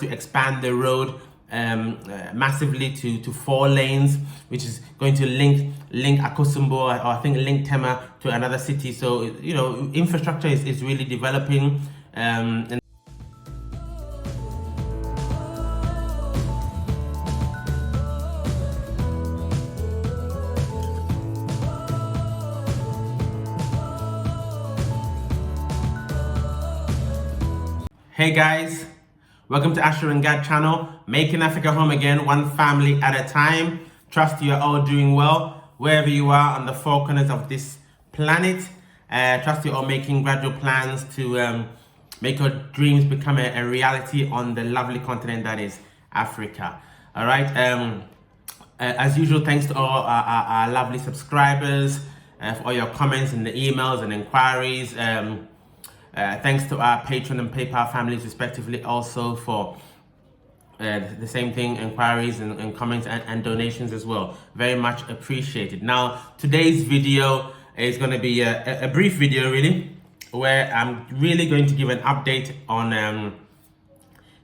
to expand the road massively to 4 lanes, which is going to link Akosombo, or I think link Tema to another city. So infrastructure is really developing. And hey guys, welcome to AsherGad channel, making Africa home again, one family at a time. Trust you are all doing well wherever you are on the 4 corners of this planet. Trust you are all making gradual plans to make your dreams become a reality on the lovely continent that is Africa. All right. As usual, thanks to all our lovely subscribers for all your comments and the emails and inquiries. Thanks to our Patreon and PayPal families respectively also for the same thing, inquiries and comments and donations as well. Very much appreciated. Now, today's video is going to be a brief video really, where I'm really going to give an update on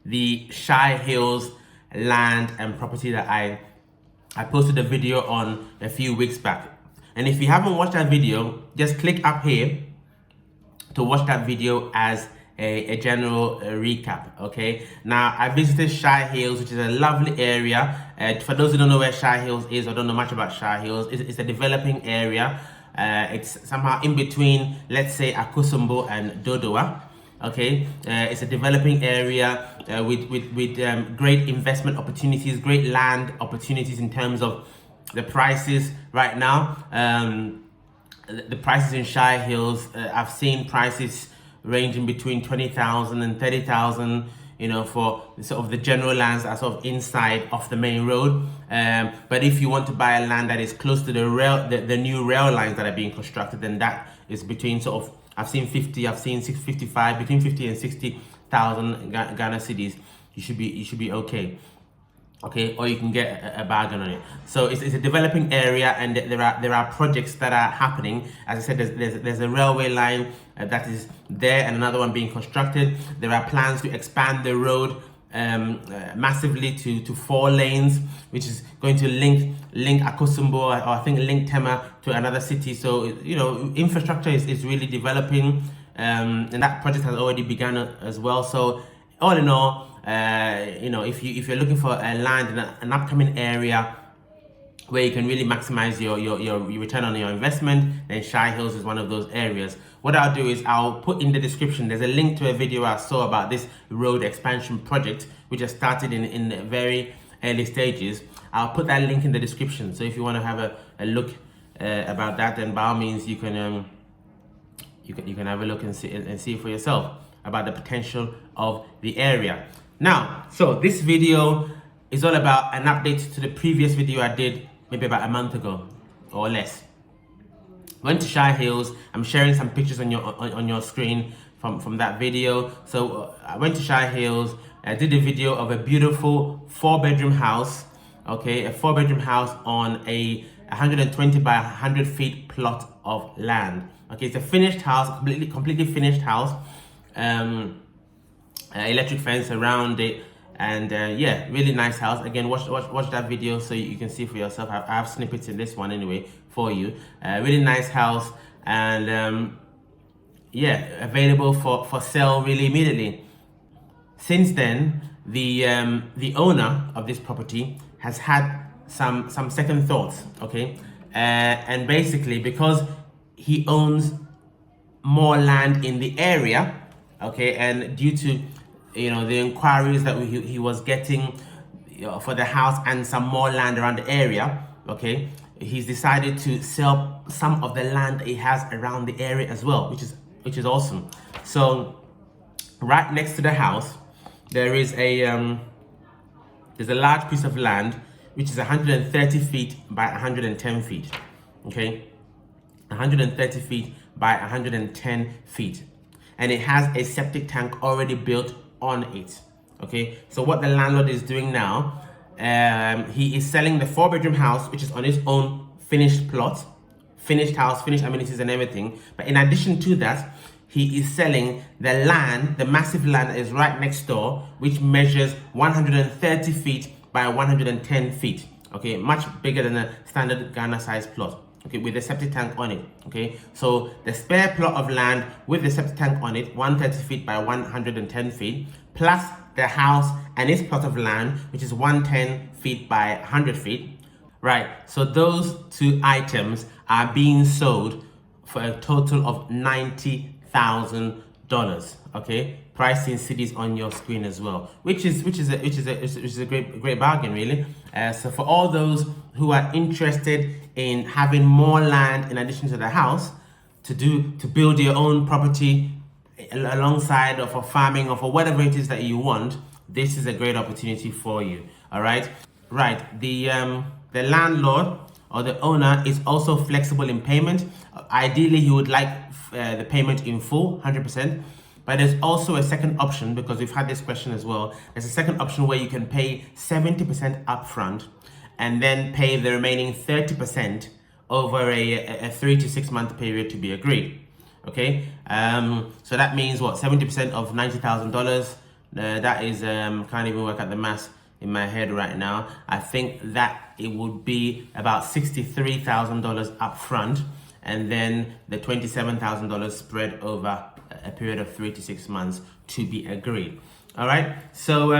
the Shai Hills land and property that I posted a video on a few weeks back. And if you haven't watched that video, just click up here to watch that video as a general recap. Okay, now I visited Shai Hills, which is a lovely area. For those who don't know where Shai Hills is or don't know much about Shai Hills, it's a developing area. It's somehow in between, let's say, Akosombo and Dodowa. Okay, it's a developing area with great investment opportunities, great land opportunities in terms of the prices right now. The prices in Shai Hills, I've seen prices ranging between 20,000 and 30,000, for sort of the general lands that are sort of inside of the main road. But if you want to buy a land that is close to the new rail lines that are being constructed, then that is between sort of, I've seen 50, I've seen 55, between 50 and 60,000 Ghana cedis. You should be okay. Okay, or you can get a bargain on it. So it's a developing area, and there are projects that are happening. As I said, there's a railway line that is there, and another one being constructed. There are plans to expand the road massively to 4 lanes, which is going to link Akosombo, or I think link Tema to another city. So infrastructure is really developing, and that project has already begun as well. So all in all, if you're looking for a land in an upcoming area where you can really maximize your return on your investment, then Shai Hills is one of those areas. What I'll do is I'll put in the description, there's a link to a video I saw about this road expansion project, which has started in the very early stages. I'll put that link in the description. So if you want to have a look about that, then by all means you can have a look and see for yourself about the potential of the area. Now, so this video is all about an update to the previous video I did maybe about a month ago or less. Went to Shai Hills. I'm sharing some pictures on your screen from that video. So I went to Shai Hills. I did a video of a beautiful 4-bedroom house. Okay, a 4-bedroom house on a 120 by 100 feet plot of land. Okay, it's a finished house, completely finished house. Electric fence around it, and yeah, really nice house. Again, watch that video so you can see for yourself. I have snippets in this one anyway for you. Really nice house, and yeah, available for sale really immediately. Since then, the owner of this property has had some second thoughts. Okay, and basically because he owns more land in the area. Okay, and due to the inquiries that he was getting for the house and some more land around the area, okay, he's decided to sell some of the land that he has around the area as well, which is awesome. So right next to the house there is there's a large piece of land which is 130 feet by 110 feet. Okay, 130 feet by 110 feet. And it has a septic tank already built on it. Okay, so what the landlord is doing now, he is selling the 4-bedroom house, which is on his own finished plot, finished house, finished amenities and everything. But in addition to that, he is selling the land, the massive land that is right next door, which measures 130 feet by 110 feet. Okay, much bigger than a standard Ghana size plot. Okay, with a septic tank on it. Okay, so the spare plot of land with the septic tank on it, 130 feet by 110 feet, plus the house and its plot of land, which is 110 feet by 100 feet. Right, so those two items are being sold for a total of $90,000. Okay, pricing cities on your screen as well, which is a great bargain, really. So for all those who are interested in having more land in addition to the house to build your own property alongside of for farming or for whatever it is that you want, this is a great opportunity for you. All right, the landlord or the owner is also flexible in payment. Ideally, he would like the payment in full, 100%. But there's also a second option, because we've had this question as well. There's a second option where you can pay 70% upfront and then pay the remaining 30% over a 3 to 6 month period to be agreed. Okay, so that means what? 70% of $90,000. That is can't even work out the maths in my head right now. I think that it would be about $63,000 upfront, and then the $27,000 spread over a period of 3 to 6 months to be agreed. All right, so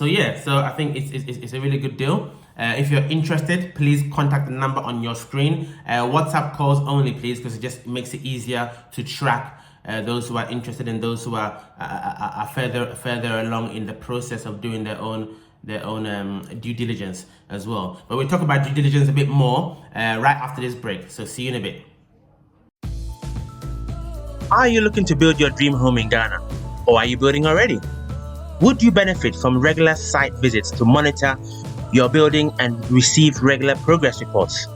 yeah, so I think it's a really good deal. If you're interested, please contact the number on your screen. WhatsApp calls only, please, because it just makes it easier to track those who are interested and those who are further along in the process of doing their own due diligence as well. But we'll talk about due diligence a bit more right after this break. So see you in a bit. Are you looking to build your dream home in Ghana? Or are you building already? Would you benefit from regular site visits to monitor your building and receive regular progress reports?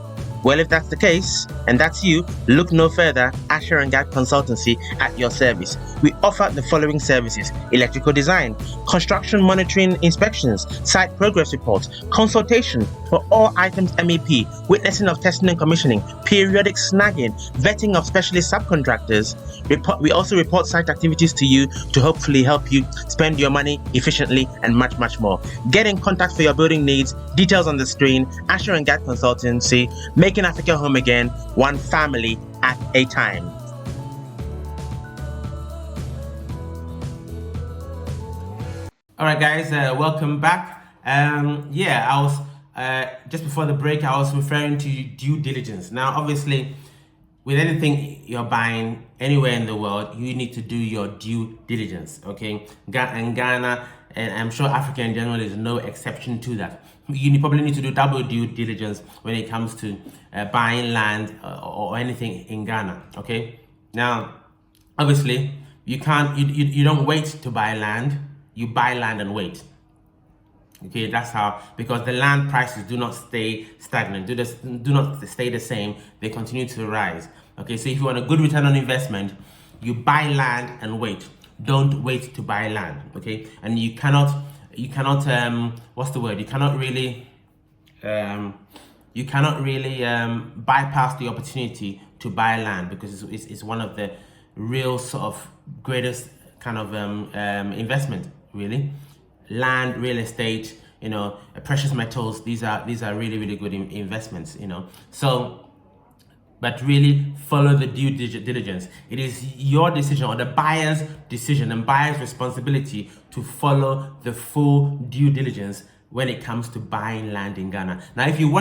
Well, if that's the case, and that's you, look no further. AsherGad Consultancy at your service. We offer the following services: electrical design, construction monitoring inspections, site progress reports, consultation for all items MEP, witnessing of testing and commissioning, periodic snagging, vetting of specialist subcontractors. We also report site activities to you to hopefully help you spend your money efficiently, and much more. Get in contact for your building needs. Details on the screen. AsherGad Consultancy, making Africa home again, one family at a time. All right, guys, welcome back. Yeah, I was just before the break, I was referring to due diligence. Now, obviously, with anything you're buying anywhere in the world, you need to do your due diligence. Okay, and Ghana, and I'm sure Africa in general, is no exception to that. You probably need to do double due diligence when it comes to buying land or anything in Ghana. Okay, now obviously you don't wait to buy land, you buy land and wait. Okay, that's how, because the land prices do not stay stagnant, do not stay the same, they continue to rise. Okay, so if you want a good return on investment, you buy land and wait. Don't wait to buy land. Okay, and you cannot what's the word? You cannot really bypass the opportunity to buy land, because it's one of the real sort of greatest kind of investment, really. Land, real estate, precious metals, these are really good investments, so. But really follow the due diligence. It is your decision, or the buyer's decision and buyer's responsibility, to follow the full due diligence when it comes to buying land in Ghana. Now, if you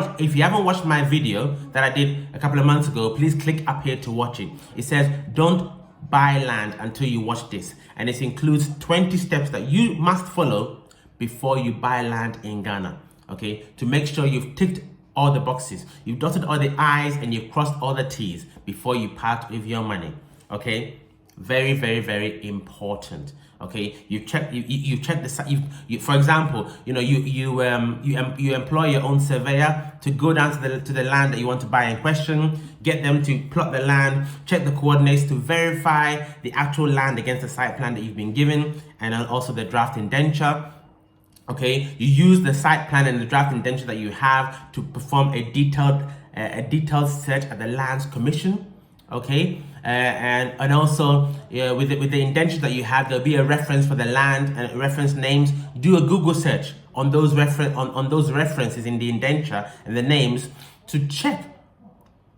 haven't watched my video that I did a couple of months ago, please click up here to watch it. It says, don't buy land until you watch this. And it includes 20 steps that you must follow before you buy land in Ghana. Okay, to make sure you've ticked all the boxes, you've dotted all the I's and you've crossed all the T's before you part with your money. Okay, very important. Okay, you check the site. For example, you employ your own surveyor to go down to the land that you want to buy in question, get them to plot the land, check the coordinates to verify the actual land against the site plan that you've been given, and also the draft indenture. Okay, you use the site plan and the draft indenture that you have to perform a detailed search at the Lands Commission. Okay, and also with the indenture that you have, there'll be a reference for the land and reference names. Do a Google search on those references in the indenture and the names to check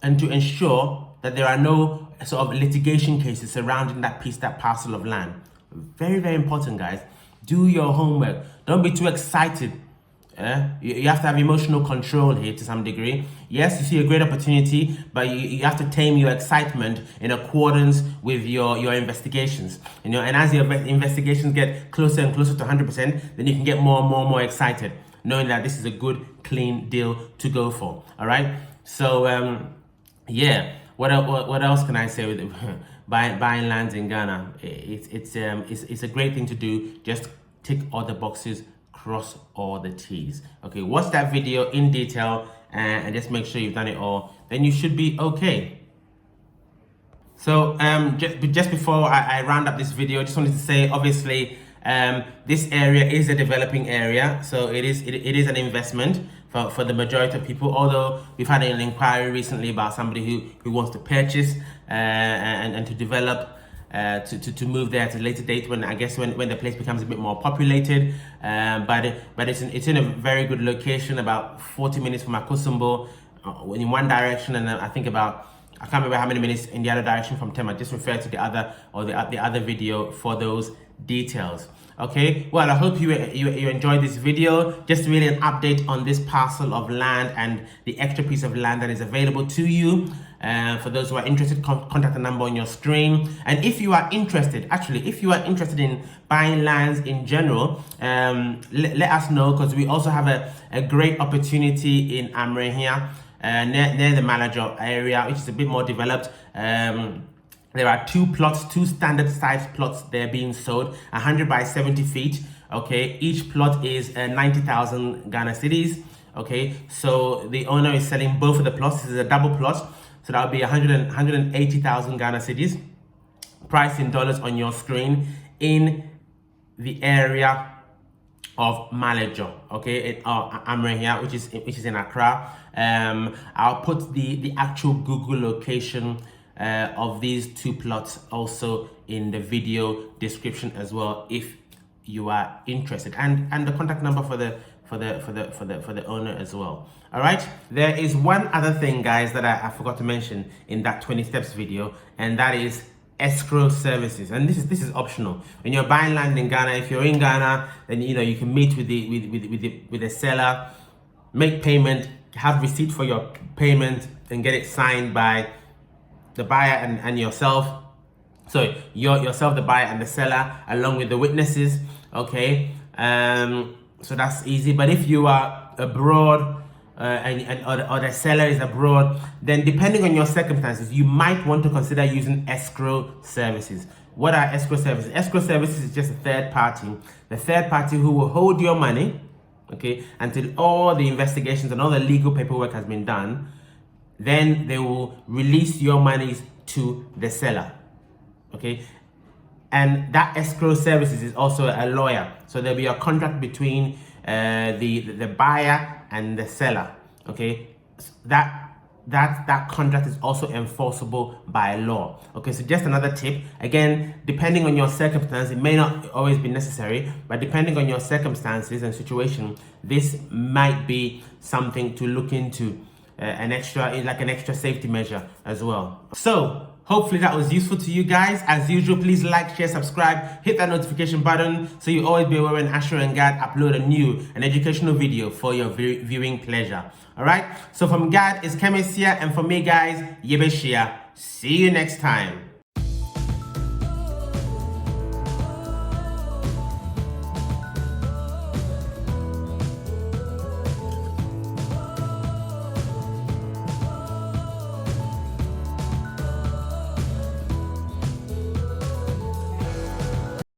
and to ensure that there are no sort of litigation cases surrounding that parcel of land. Very, very important, guys. Do your homework. Don't be too excited. You have to have emotional control here to some degree. Yes, you see a great opportunity, but you have to tame your excitement in accordance with your investigations. And as your investigations get closer and closer to 100%, then you can get more and more excited, knowing that this is a good, clean deal to go for. All right. So yeah. What else can I say with buying lands in Ghana? It's a great thing to do. Just tick all the boxes, cross all the T's. Okay, watch that video in detail and just make sure you've done it all. Then you should be okay. So just before I round up this video, I just wanted to say, obviously, this area is a developing area, so it is an investment for the majority of people. Although we've had an inquiry recently about somebody who wants to purchase and to develop, to move there at a later date when the place becomes a bit more populated. But it's in a very good location, about 40 minutes from Akosombo in one direction, and I think I can't remember how many minutes in the other direction from Tema. Just refer to the other video for those details. Okay, well, I hope you enjoyed this video. Just really an update on this parcel of land and the extra piece of land that is available to you. For those who are interested, contact the number on your screen. And if you are interested, in buying lands in general, let us know, because we also have a great opportunity in Amre here, near the Malajo area, which is a bit more developed. There are two standard size plots there being sold, 100 by 70 feet. Okay, each plot is 90,000 Ghana cedis. Okay, so the owner is selling both of the plots. This is a double plot, so that would be 180,000 Ghana cedis. Price in dollars on your screen in the area of Malajo. Okay, I'm right here, which is in Accra. I'll put the actual Google location of these two plots also in the video description as well, if you are interested, and the contact number for the owner as well. All right, there is one other thing, guys, that I forgot to mention in that 20 steps video, and that is escrow services. And this is optional when you're buying land in Ghana. If you're in Ghana, then you can meet with the seller, make payment, have receipt for your payment, and get it signed by the buyer and yourself. So yourself, the buyer, and the seller, along with the witnesses. Okay, so that's easy. But if you are abroad or the seller is abroad, then depending on your circumstances, you might want to consider using escrow services. What are escrow services? Escrow services is just a third party, the third party who will hold your money, okay, until all the investigations and all the legal paperwork has been done. Then they will release your monies to the seller, okay? And that escrow services is also a lawyer. So there'll be a contract between the buyer and the seller, okay? That contract is also enforceable by law. Okay, so just another tip. Again, depending on your circumstance, it may not always be necessary, but depending on your circumstances and situation, this might be something to look into. An extra safety measure as well. So hopefully that was useful to you guys. As usual, please like, share, subscribe, hit that notification button so you always be aware when AsherGad upload an educational video for your viewing pleasure. All right, so from Gad is Kemis here, and for me, guys, Yebeshia. See you next time.